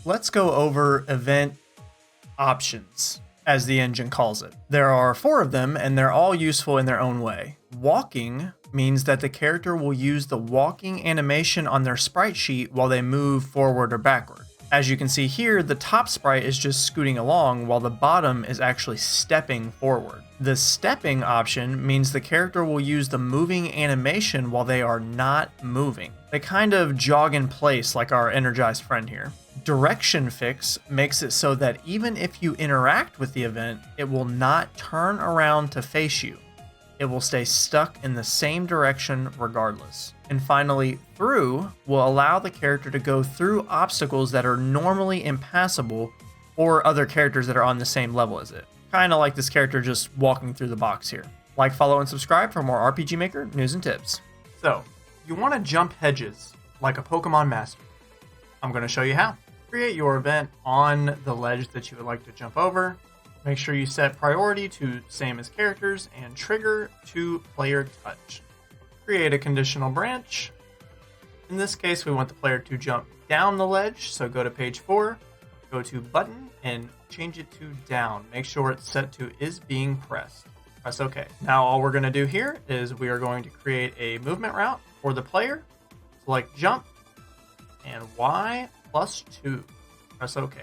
let's go over event options, as the engine calls it. There are 4 of them, and they're all useful in their own way. Walking means that the character will use the walking animation on their sprite sheet while they move forward or backward. As you can see here, the top sprite is just scooting along while the bottom is actually stepping forward. The stepping option means the character will use the moving animation while they are not moving. They kind of jog in place like our energized friend here. Direction fix makes it so that even if you interact with the event, it will not turn around to face you. It will stay stuck in the same direction regardless. And finally, through will allow the character to go through obstacles that are normally impassable or other characters that are on the same level as it. Kind of like this character just walking through the box here. Like, follow, and subscribe for more RPG Maker news and tips. So, you want to jump hedges like a Pokemon master. I'm going to show you how. Create your event on the ledge that you would like to jump over. Make sure you set priority to same as characters and trigger to player touch. Create a conditional branch. In this case, we want the player to jump down the ledge, so go to page 4, go to button, and change it to down. Make sure it's set to is being pressed. Press OK. Now all we're going to do here is we are going to create a movement route for the player. Select jump and Y +2. Press OK.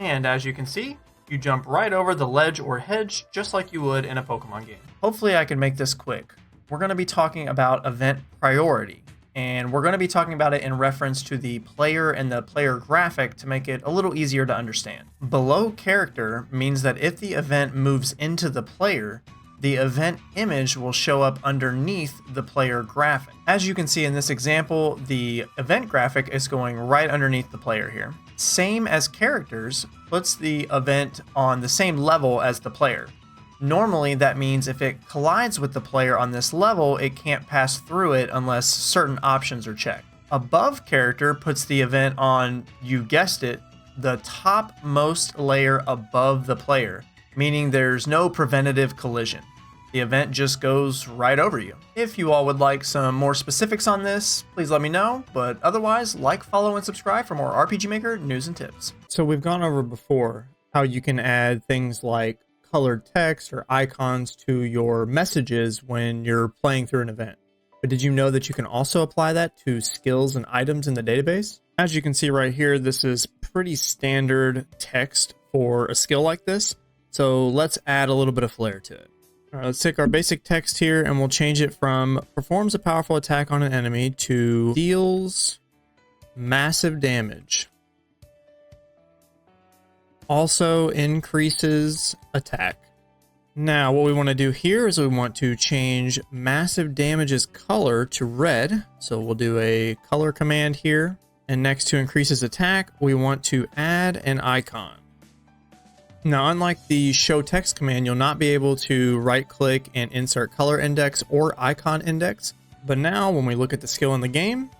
And as you can see, you jump right over the ledge or hedge just like you would in a Pokemon game. Hopefully I can make this quick. We're going to be talking about event priority, and we're going to be talking about it in reference to the player and the player graphic to make it a little easier to understand. Below character means that if the event moves into the player, the event image will show up underneath the player graphic. As you can see in this example, the event graphic is going right underneath the player here. Same as characters puts the event on the same level as the player. Normally, that means if it collides with the player on this level, it can't pass through it unless certain options are checked. Above character puts the event on, you guessed it, the topmost layer above the player, meaning there's no preventative collision. The event just goes right over you. If you all would like some more specifics on this, please let me know, but otherwise, like, follow, and subscribe for more RPG Maker news and tips. So we've gone over before how you can add things like colored text or icons to your messages when you're playing through an event. But did you know that you can also apply that to skills and items in the database? As you can see right here, this is pretty standard text for a skill like this. So let's add a little bit of flair to it. All right, let's take our basic text here and we'll change it from performs a powerful attack on an enemy to deals massive damage. Also increases attack. Now what we want to do here is we want to change massive damage's color to red. So we'll do a color command here. And next to increases attack, we want to add an icon. Now, unlike the show text command, you'll not be able to right click and insert color index or icon index. But now when we look at the skill in the game,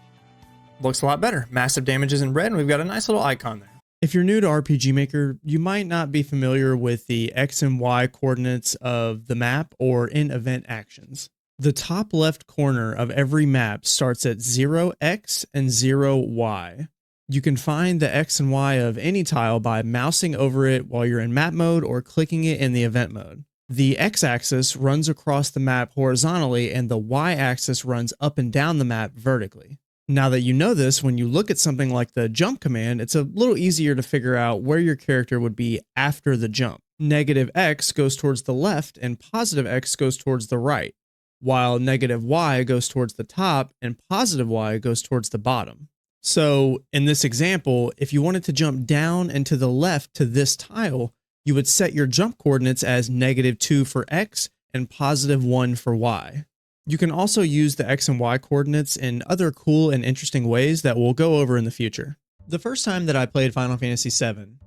it looks a lot better. Massive damage is in red and we've got a nice little icon there. If you're new to RPG Maker, you might not be familiar with the X and Y coordinates of the map or in event actions. The top left corner of every map starts at 0x and 0y. You can find the X and Y of any tile by mousing over it while you're in map mode or clicking it in the event mode. The X-axis runs across the map horizontally and the Y-axis runs up and down the map vertically. Now that you know this, when you look at something like the jump command, it's a little easier to figure out where your character would be after the jump. Negative X goes towards the left and positive X goes towards the right, while negative Y goes towards the top and positive Y goes towards the bottom. So in this example, if you wanted to jump down and to the left to this tile, you would set your jump coordinates as -2 for X and +1 for Y. You can also use the X and Y coordinates in other cool and interesting ways that we'll go over in the future. The first time that I played Final Fantasy VII,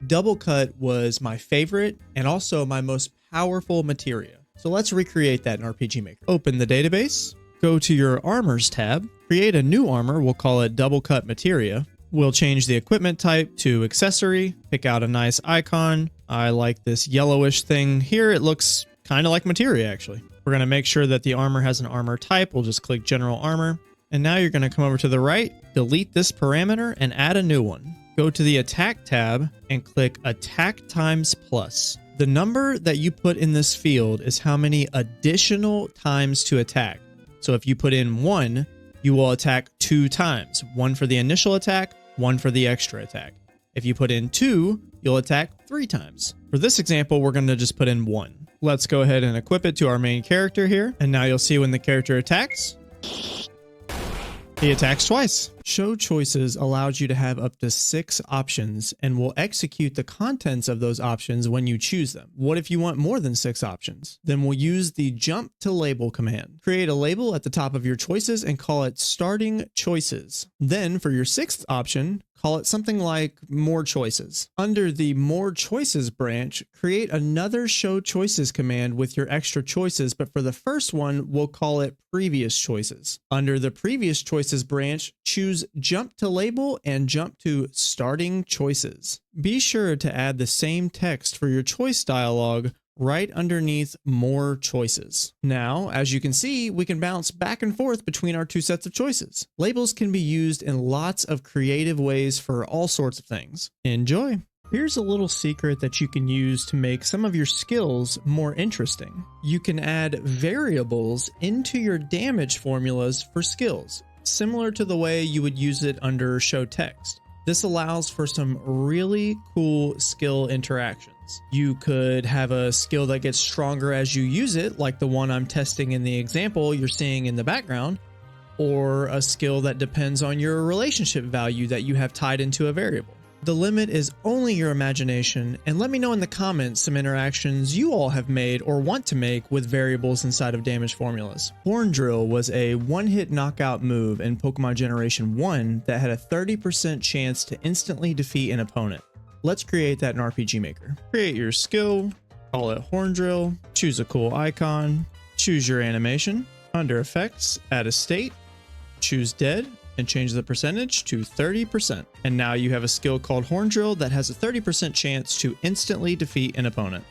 double cut was my favorite and also my most powerful materia. So let's recreate that in RPG Maker. Open the database, go to your Armors tab, create a new armor, we'll call it Double Cut Materia. We'll change the equipment type to Accessory, pick out a nice icon. I like this yellowish thing here. It looks kind of like materia actually. We're going to make sure that the armor has an armor type. We'll just click General Armor. And now you're going to come over to the right, delete this parameter and add a new one. go to the Attack tab and click Attack Times Plus. The number that you put in this field is how many additional times to attack. So if you put in 1, you will attack 2 times. 1 for the initial attack, 1 for the extra attack. If you put in 2, you'll attack 3 times. For this example, we're going to just put in 1. Let's go ahead and equip it to our main character here. And now you'll see when the character attacks, he attacks twice. Show choices allows you to have up to 6 options and will execute the contents of those options when you choose them. What if you want more than 6 options? Then we'll use the jump to label command. Create a label at the top of your choices and call it starting choices. Then for your 6th option, call it something like more choices. Under the more choices branch, create another show choices command with your extra choices, but for the first one, we'll call it previous choices. Under the previous choices branch, choose jump to label and jump to starting choices. Be sure to add the same text for your choice dialog right underneath more choices. Now, as you can see, we can bounce back and forth between our 2 sets of choices. Labels can be used in lots of creative ways for all sorts of things. Enjoy! Here's a little secret that you can use to make some of your skills more interesting. You can add variables into your damage formulas for skills, similar to the way you would use it under show text. This allows for some really cool skill interactions. You could have a skill that gets stronger as you use it, like the one I'm testing in the example you're seeing in the background, or a skill that depends on your relationship value that you have tied into a variable. The limit is only your imagination, and let me know in the comments some interactions you all have made or want to make with variables inside of damage formulas. Horn Drill was a one-hit knockout move in Pokemon Generation 1 that had a 30% chance to instantly defeat an opponent. Let's create that in RPG Maker. Create your skill, call it Horn Drill, choose a cool icon, choose your animation. Under Effects, add a state, choose Dead, and change the percentage to 30%. And now you have a skill called Horn Drill that has a 30% chance to instantly defeat an opponent.